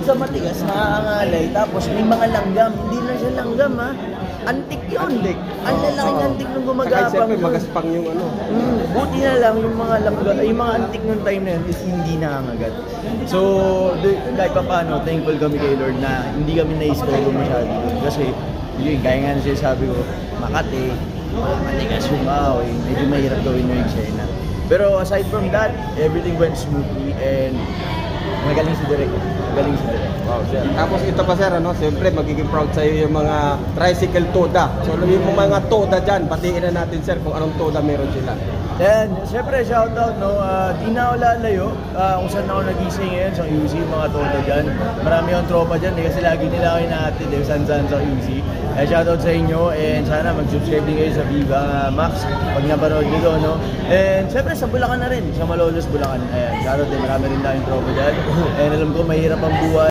sa matigas, nakakangalay, tapos may mga langgam. Hindi na siya langgam, ha? Antik yun. Ang lalaking antik nung gumagapang. Saka siyempre magaspang yung ano. Buti na lang yung mga langgam, yung mga antik nung time na yun is hindi nangangagat. So, kahit pa paano, thankful kami kay Lord na hindi kami na-istorbo masyado. Kasi, yun, kaya nga na sabi ko, Makati, matigas yung kahoy, medyo mahirap gawin yung eksena. Pero aside from that, everything went smoothly and magaling si Direk. Wow, sir. Tapos ito pa sir, ano, siyempre magiging proud sa'yo yung mga tricycle toda. So yung mga toda dyan, batiin na natin sir kung anong toda meron sila. And siyempre shoutout, no, di na ako lalayo kung saan ako nag-isay ngayon sa UC, yung mga toda dyan. Marami akong tropa dyan kasi lagi nila ako inaatid saan-saan sa UC. Shoutout sa inyo and sana mag-subscribe din kayo sa Viva Max pag napanood nyo doon, no. And siyempre sa Bulacan na rin, sa Malolos, Bulacan. Ayan, shoutout din, marami rin tayong tropa dyan. And alam ko mahirap ang buhay.